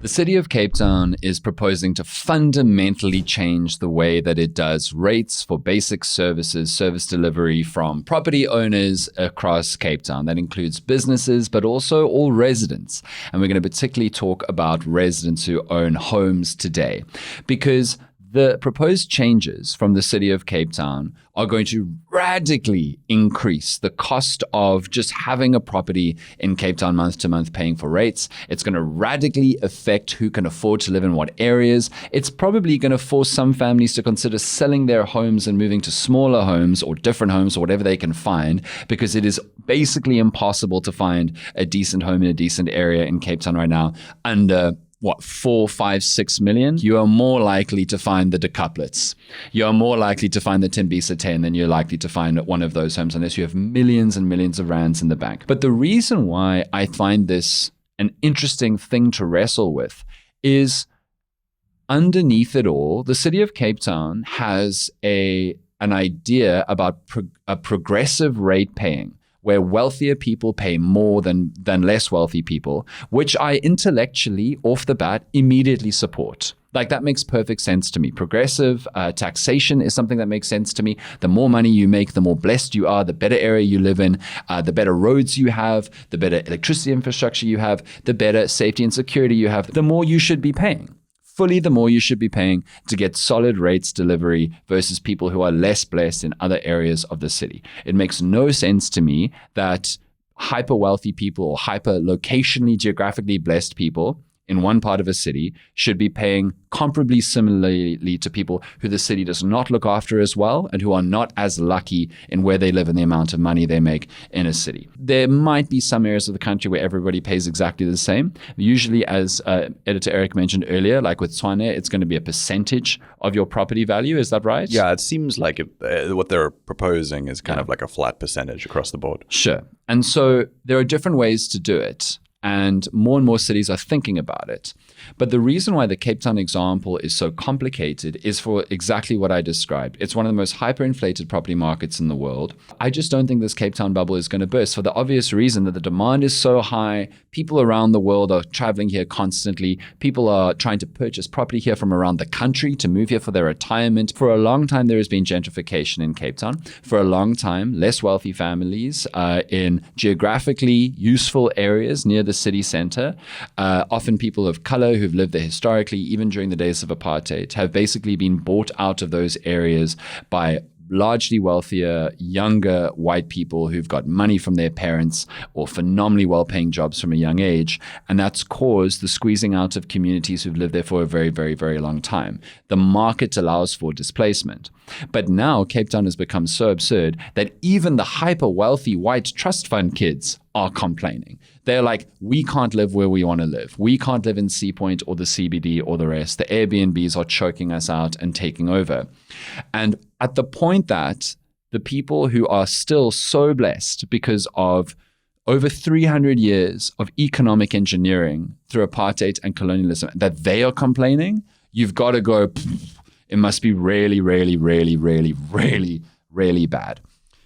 The city of Cape Town is proposing to fundamentally change the way that it does rates for basic services, service delivery from property owners across Cape Town. That includes businesses, but also all residents. And we're going to particularly talk about residents who own homes today, because the proposed changes from the city of Cape Town are going to radically increase the cost of just having a property in Cape Town month to month paying for rates. It's going to radically affect who can afford to live in what areas. It's probably going to force some families to consider selling their homes and moving to smaller homes or different homes or whatever they can find, because it is basically impossible to find a decent home in a decent area in Cape Town right now under 4, 5, 6 million, you are more likely to find the decuplets. You are more likely to find the Tembisa 10 than you're likely to find one of those homes unless you have millions and millions of rands in the bank. But the reason why I find this an interesting thing to wrestle with is underneath it all, the city of Cape Town has an idea about a progressive rate paying, where wealthier people pay more than less wealthy people, which I intellectually, off the bat, immediately support. Like, that makes perfect sense to me. Progressive taxation is something that makes sense to me. The more money you make, the more blessed you are, the better area you live in, the better roads you have, the better electricity infrastructure you have, the better safety and security you have, the more you should be paying. Fully, the more you should be paying to get solid rates delivery versus people who are less blessed in other areas of the city. It makes no sense to me that hyper wealthy people or hyper locationally, geographically blessed people in one part of a city should be paying comparably similarly to people who the city does not look after as well and who are not as lucky in where they live and the amount of money they make in a city. There might be some areas of the country where everybody pays exactly the same. Usually, as Editor Eric mentioned earlier, like with Tshwane, it's going to be a percentage of your property value. Is that right? Yeah, it seems like what they're proposing is kind of like a flat percentage across the board. Sure. And so there are different ways to do it, and more cities are thinking about it. But the reason why the Cape Town example is so complicated is for exactly what I described. It's one of the most hyperinflated property markets in the world. I just don't think this Cape Town bubble is going to burst for the obvious reason that the demand is so high. People around the world are traveling here constantly. People are trying to purchase property here from around the country to move here for their retirement. For a long time, there has been gentrification in Cape Town. For a long time, less wealthy families in geographically useful areas near the city center, often people of color who've lived there historically, even during the days of apartheid, have basically been bought out of those areas by largely wealthier, younger white people who've got money from their parents or phenomenally well-paying jobs from a young age. And that's caused the squeezing out of communities who've lived there for a very, very, very long time. The market allows for displacement. But now Cape Town has become so absurd that even the hyper-wealthy white trust fund kids are complaining. They're like, we can't live where we want to live. We can't live in Sea Point or the CBD or the rest. The Airbnbs are choking us out and taking over. And at the point that the people who are still so blessed because of over 300 years of economic engineering through apartheid and colonialism, that they are complaining, you've got to go, it must be really, really, really, really, really, really bad.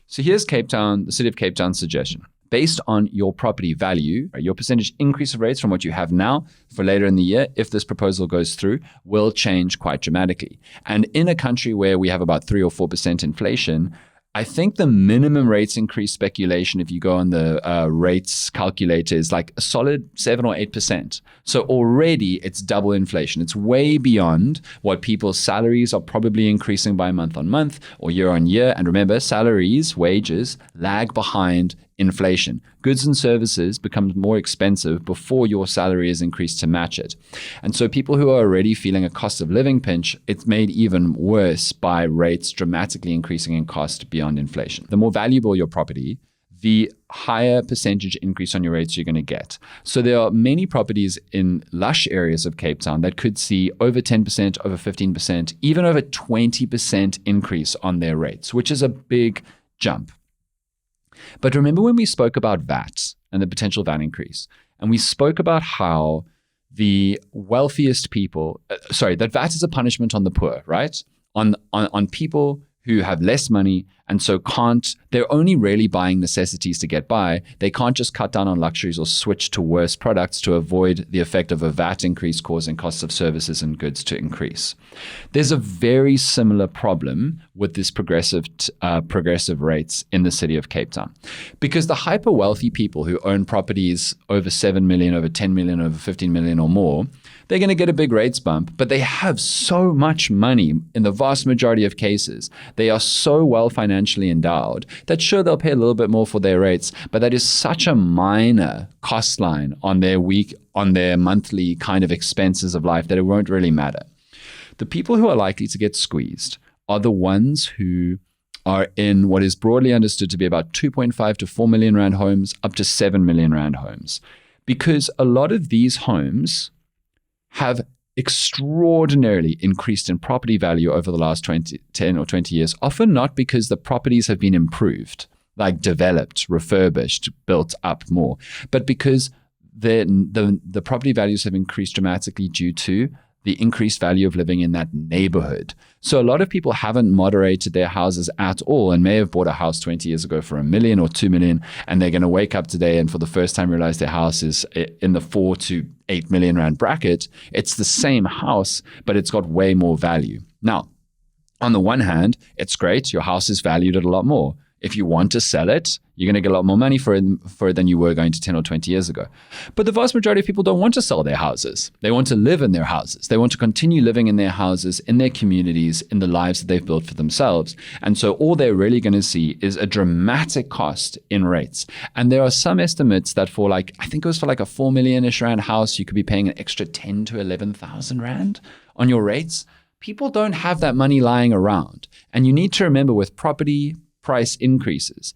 So here's Cape Town, the city of Cape Town's suggestion. Based on your property value, your percentage increase of rates from what you have now for later in the year, if this proposal goes through, will change quite dramatically. And in a country where we have about 3 or 4% inflation, I think the minimum rates increase speculation, if you go on the rates calculator, is like a solid 7 or 8%. So already it's double inflation. It's way beyond what people's salaries are probably increasing by month on month or year on year. And remember, salaries, wages lag behind inflation. Goods and services become more expensive before your salary is increased to match it. And so people who are already feeling a cost of living pinch, it's made even worse by rates dramatically increasing in cost beyond inflation. The more valuable your property, the higher percentage increase on your rates you're going to get. So there are many properties in lush areas of Cape Town that could see over 10%, over 15%, even over 20% increase on their rates, which is a big jump. But remember when we spoke about VAT and the potential VAT increase, and we spoke about how the wealthiest people, that VAT is a punishment on the poor, right? On people who have less money and so they're only really buying necessities to get by. They can't just cut down on luxuries or switch to worse products to avoid the effect of a VAT increase causing costs of services and goods to increase. There's a very similar problem with this progressive rates in the city of Cape Town, because the hyper wealthy people who own properties over 7 million, over 10 million, over 15 million or more, they're going to get a big rates bump, but they have so much money in the vast majority of cases. They are so well financially endowed that sure, they'll pay a little bit more for their rates, but that is such a minor cost line on their monthly kind of expenses of life that it won't really matter. The people who are likely to get squeezed are the ones who are in what is broadly understood to be about 2.5 to 4 million rand homes up to 7 million rand homes. Because a lot of these homes have extraordinarily increased in property value over the last 10 or 20 years, often not because the properties have been improved, like developed, refurbished, built up more, but because the property values have increased dramatically due to the increased value of living in that neighborhood. So a lot of people haven't moderated their houses at all and may have bought a house 20 years ago for $1 million or $2 million, and they're going to wake up today and for the first time realize their house is in the 4 to 8 million rand bracket. It's the same house, but it's got way more value. Now, on the one hand, it's great. Your house is valued at a lot more. If you want to sell it, you're going to get a lot more money for it than you were going to 10 or 20 years ago. But the vast majority of people don't want to sell their houses. They want to live in their houses. They want to continue living in their houses, in their communities, in the lives that they've built for themselves. And so all they're really going to see is a dramatic cost in rates. And there are some estimates that for I think it was for a 4 million-ish rand house, you could be paying an extra 10 to 11,000 rand on your rates. People don't have that money lying around. And you need to remember with property price increases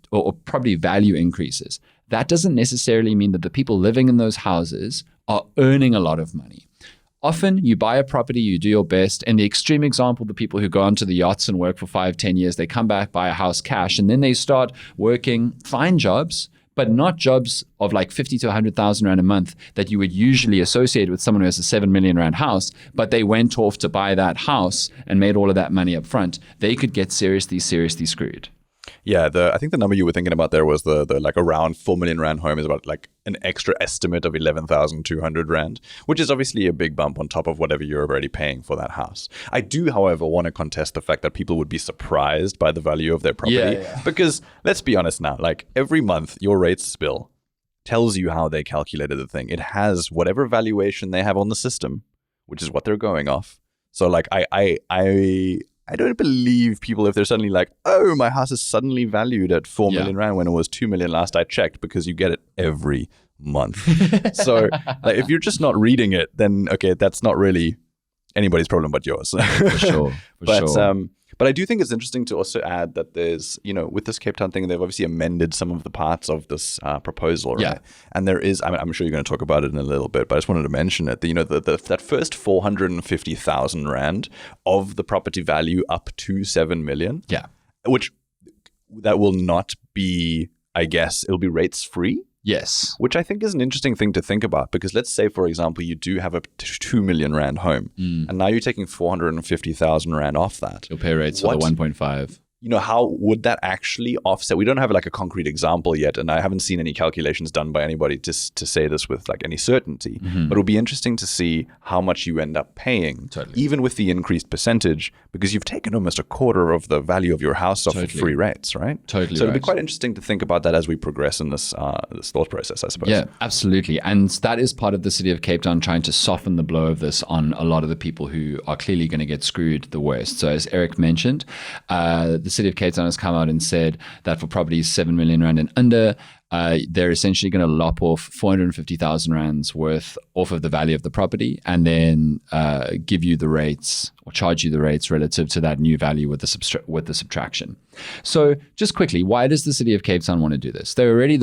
or property value increases, that doesn't necessarily mean that the people living in those houses are earning a lot of money. Often you buy a property, you do your best. In the extreme example, the people who go onto the yachts and work for 5-10 years, they come back, buy a house cash, and then they start working fine jobs, but not jobs of 50 to 100,000 rand a month that you would usually associate with someone who has a 7 million rand house, but they went off to buy that house and made all of that money up front. They could get seriously screwed. Yeah, I think the number you were thinking about there was the around 4 million rand home is about an extra estimate of 11,200 rand, which is obviously a big bump on top of whatever you're already paying for that house. I do, however, want to contest the fact that people would be surprised by the value of their property. Yeah. Because let's be honest now, every month your rates bill tells you how they calculated the thing. It has whatever valuation they have on the system, which is what they're going off. So I don't believe people if they're suddenly oh, my house is suddenly valued at 4 million rand when it was 2 million last I checked, because you get it every month. So if you're just not reading it, then okay, that's not really anybody's problem but yours. For sure. But I do think it's interesting to also add that there's, with this Cape Town thing, they've obviously amended some of the parts of this proposal, right? Yeah. And there is, I'm sure you're going to talk about it in a little bit, but I just wanted to mention it. That first 450,000 rand of the property value up to 7 million. Yeah. Which that will not be, I guess, it'll be rates free. Yes. Which I think is an interesting thing to think about, because let's say, for example, you do have a 2 million rand home and now you're taking 450,000 rand off that. You'll pay rates for the 1.5. How would that actually offset? We don't have a concrete example yet, and I haven't seen any calculations done by anybody to say this with any certainty. Mm-hmm. But it'll be interesting to see how much you end up paying, even with the increased percentage, because you've taken almost a quarter of the value of your house off for free rates, right? Totally. So it'll be quite interesting to think about that as we progress in this thought process, I suppose. Yeah, absolutely. And that is part of the city of Cape Town trying to soften the blow of this on a lot of the people who are clearly going to get screwed the worst. So as Eric mentioned, the city of Cape Town has come out and said that for properties 7 million rand and under, they're essentially going to lop off 450,000 rands worth off of the value of the property, and then give you the rates or charge you the rates relative to that new value with the subtraction. So just quickly, why does the city of Cape Town want to do this? They're already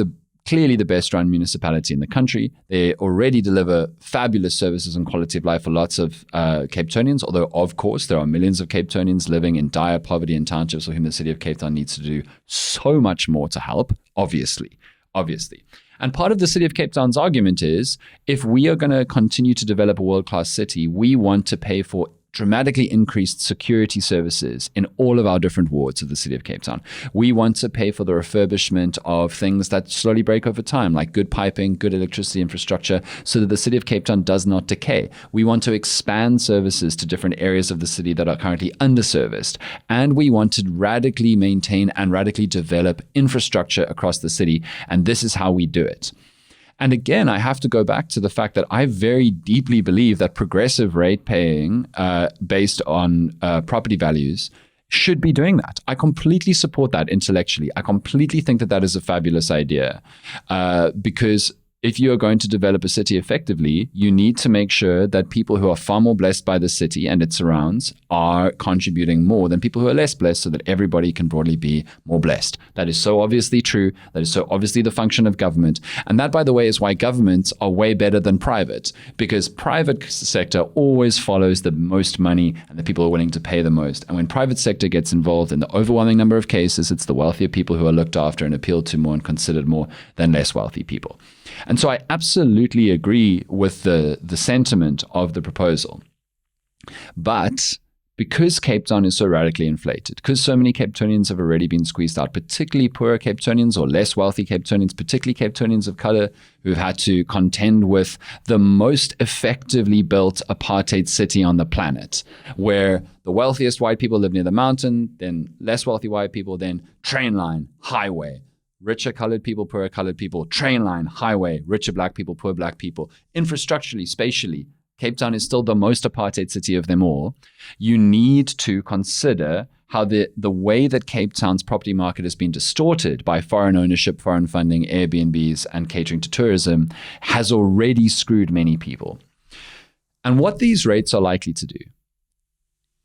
clearly the best run municipality in the country. They already deliver fabulous services and quality of life for lots of Capetonians, although of course there are millions of Capetonians living in dire poverty in townships for whom the city of Cape Town needs to do so much more to help, obviously. And part of the city of Cape Town's argument is, if we are going to continue to develop a world-class city, we want to pay for dramatically increased security services in all of our different wards of the city of Cape Town. We want to pay for the refurbishment of things that slowly break over time, like good piping, good electricity infrastructure, so that the city of Cape Town does not decay. We want to expand services to different areas of the city that are currently underserviced. And we want to radically maintain and radically develop infrastructure across the city. And this is how we do it. And again, I have to go back to the fact that I very deeply believe that progressive rate paying based on property values should be doing that. I completely support that intellectually. I completely think that that is a fabulous idea because if you are going to develop a city effectively, you need to make sure that people who are far more blessed by the city and its surrounds are contributing more than people who are less blessed, so that everybody can broadly be more blessed. That is so obviously true. That is so obviously the function of government. And that, by the way, is why governments are way better than private, because private sector always follows the most money and the people who are willing to pay the most. And when private sector gets involved in the overwhelming number of cases, it's the wealthier people who are looked after and appealed to more and considered more than less wealthy people. And so I absolutely agree with the sentiment of the proposal. But because Cape Town is so radically inflated, because so many Capetonians have already been squeezed out, particularly poorer Capetonians or less wealthy Capetonians, particularly Capetonians of color who've had to contend with the most effectively built apartheid city on the planet, where the wealthiest white people live near the mountain, then less wealthy white people, then train line, highway. Richer colored people, poorer colored people, train line, highway, richer black people, poor black people. Infrastructurally, spatially, Cape Town is still the most apartheid city of them all. You need to consider how the way that Cape Town's property market has been distorted by foreign ownership, foreign funding, Airbnbs, and catering to tourism has already screwed many people. And what these rates are likely to do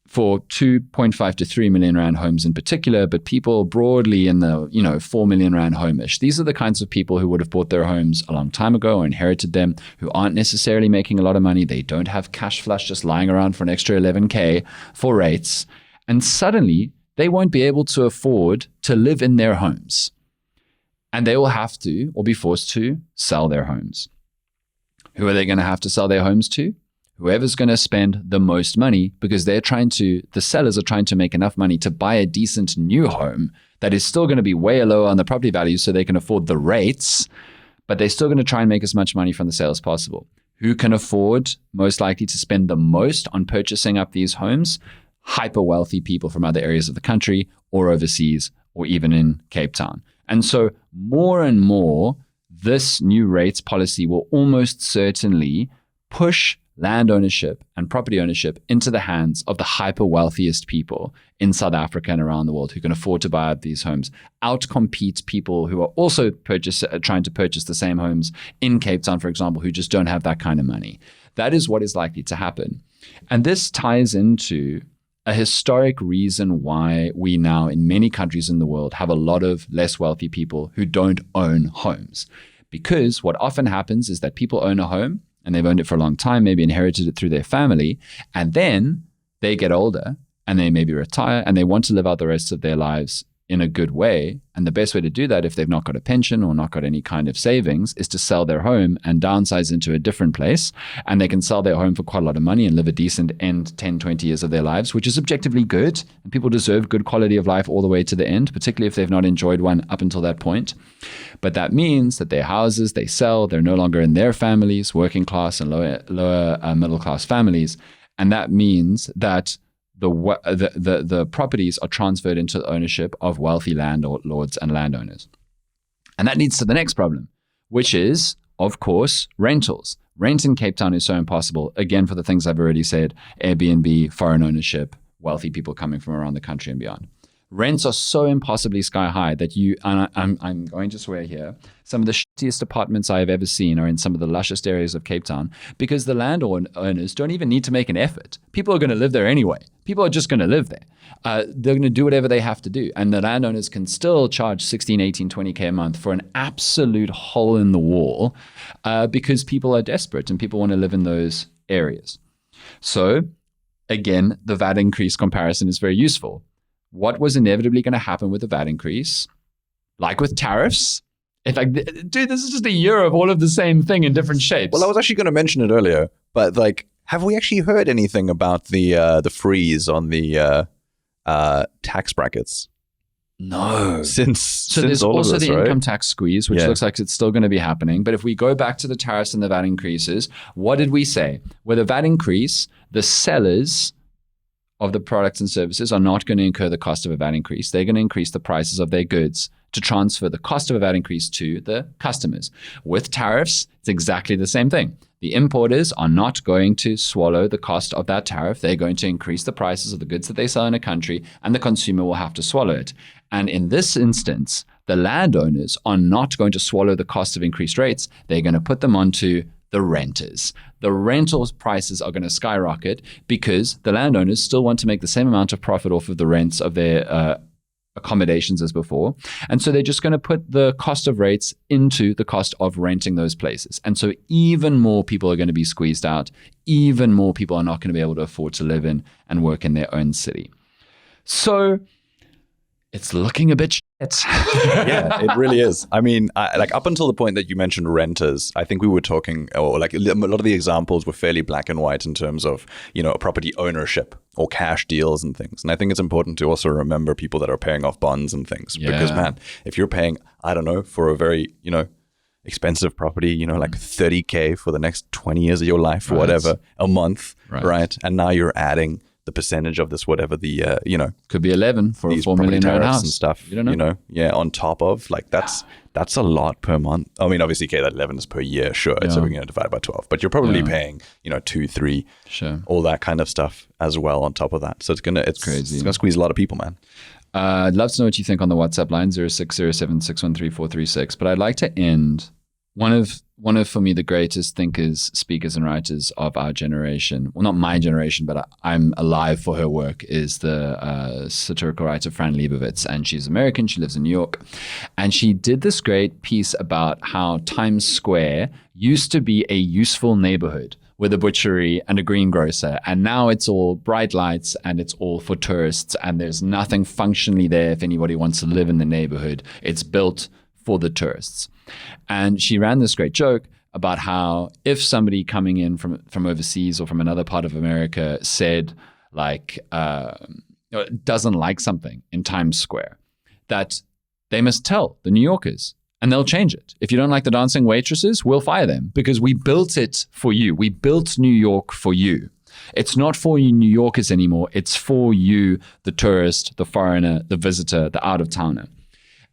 for 2.5 to 3 million rand homes in particular, but people broadly in the 4 million rand home-ish. These are the kinds of people who would have bought their homes a long time ago or inherited them, who aren't necessarily making a lot of money. They don't have cash flush just lying around for an extra 11K for rates. And suddenly they won't be able to afford to live in their homes. And they will have to, or be forced to, sell their homes. Who are they going to have to sell their homes to? Whoever's going to spend the most money, because the sellers are trying to make enough money to buy a decent new home that is still going to be way lower on the property value so they can afford the rates, but they're still going to try and make as much money from the sale as possible. Who can afford most likely to spend the most on purchasing up these homes? Hyper wealthy people from other areas of the country or overseas or even in Cape Town. And so more and more, this new rates policy will almost certainly push land ownership and property ownership into the hands of the hyper wealthiest people in South Africa and around the world who can afford to buy up these homes, outcompete people who are also trying to purchase the same homes in Cape Town, for example, who just don't have that kind of money. That is what is likely to happen. And this ties into a historic reason why we now in many countries in the world have a lot of less wealthy people who don't own homes. Because what often happens is that people own a home, and they've owned it for a long time, maybe inherited it through their family, and then they get older and they maybe retire and they want to live out the rest of their lives in a good way. And the best way to do that, if they've not got a pension or not got any kind of savings, is to sell their home and downsize into a different place. And they can sell their home for quite a lot of money and live a decent end 10, 20 years of their lives, which is objectively good. And people deserve good quality of life all the way to the end, particularly if they've not enjoyed one up until that point. But that means that their houses they sell, they're no longer in their families, working class and lower middle class families. And that means that the properties are transferred into the ownership of wealthy landlords and landowners. And that leads to the next problem, which is, of course, rentals. Rent in Cape Town is so impossible, again, for the things I've already said, Airbnb, foreign ownership, wealthy people coming from around the country and beyond. Rents are so impossibly sky high that I'm going to swear here, some of the shittiest apartments I have ever seen are in some of the lushest areas of Cape Town, because the landowners don't even need to make an effort. People are going to live there anyway. People are just going to live there. They're going to do whatever they have to do. And the landowners can still charge 16, 18, 20K a month for an absolute hole in the wall because people are desperate and people want to live in those areas. So again, the VAT increase comparison is very useful. What was inevitably going to happen with the VAT increase? Like with tariffs, it's like, dude, this is just a year of all of the same thing in different shapes. Well, I was actually going to mention it earlier, but like Have we actually heard anything about the freeze on the tax brackets? No. Since There's all also of this, the right? income tax squeeze, which looks like it's still going to be happening. But if we go back to the tariffs and the VAT increases, what did we say? With a VAT increase, the sellers of the products and services are not going to incur the cost of a VAT increase. They're going to increase the prices of their goods to transfer the cost of a VAT increase to the customers. With tariffs, it's exactly the same thing. The importers are not going to swallow the cost of that tariff. They're going to increase the prices of the goods that they sell in a country, and the consumer will have to swallow it. And in this instance, the landowners are not going to swallow the cost of increased rates. They're going to put them onto the renters. The rentals prices are going to skyrocket because the landowners still want to make the same amount of profit off of the rents of their accommodations as before. And so they're just going to put the cost of rates into the cost of renting those places. And so even more people are going to be squeezed out. Even more people are not going to be able to afford to live in and work in their own city. So it's looking a bit shit. Yeah, it really is. I mean, like up until the point that you mentioned renters, I think we were talking, or like a lot of the examples were fairly black and white in terms of, property ownership or cash deals and things. And I think it's important to also remember people that are paying off bonds and things. Yeah. Because, man, if you're paying, I don't know, for a very, expensive property, like $30K for the next 20 years of your life or whatever, a month, right? And now you're adding the percentage of this, whatever the, could be 11 for a 4 million rand house and stuff, you don't know. On top of like that's a lot per month. I mean, obviously, that 11 is per year, sure. So we're going to divide by 12, but you're probably paying, 2, 3, sure, all that kind of stuff as well on top of that. So it's crazy. It's gonna squeeze a lot of people, man. I'd love to know what you think on the WhatsApp line 0607613436. But I'd like to end one of for me the greatest thinkers, speakers, and writers of our generation. Well, not my generation, but I'm alive for her work. Is the satirical writer Fran Lebowitz, and she's American. She lives in New York, and she did this great piece about how Times Square used to be a useful neighborhood with a butchery and a greengrocer, and now it's all bright lights and it's all for tourists, and there's nothing functionally there if anybody wants to live in the neighborhood. It's built for the tourists. And she ran this great joke about how if somebody coming in from overseas or from another part of America said like doesn't like something in Times Square, that they must tell the New Yorkers and they'll change it. If you don't like the dancing waitresses, we'll fire them because we built it for you. We built New York for you. It's not for you New Yorkers anymore. It's for you, the tourist, the foreigner, the visitor, the out-of-towner.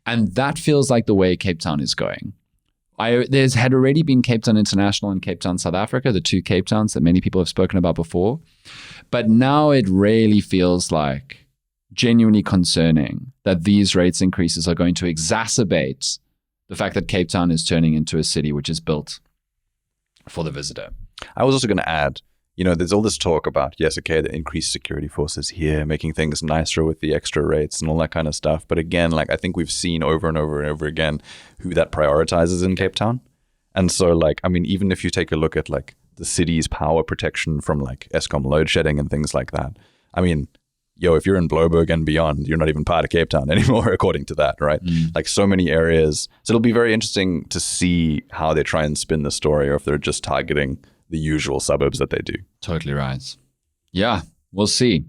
And that feels like the way Cape Town is going. There's had already been Cape Town International and Cape Town South Africa, the two Cape Towns that many people have spoken about before. But now it really feels like genuinely concerning that these rates increases are going to exacerbate the fact that Cape Town is turning into a city which is built for the visitor. I was also going to add, there's all this talk about, yes, okay, the increased security forces here, making things nicer with the extra rates and all that kind of stuff. But again, like I think we've seen over and over and over again who that prioritizes in Cape Town. And so like, I mean, even if you take a look at like the city's power protection from like Eskom load shedding and things like that, I mean, if you're in Bloberg and beyond, you're not even part of Cape Town anymore, according to that, right? Like so many areas. So it'll be very interesting to see how they try and spin the story, or if they're just targeting the usual suburbs that they do. Totally right. Yeah, we'll see.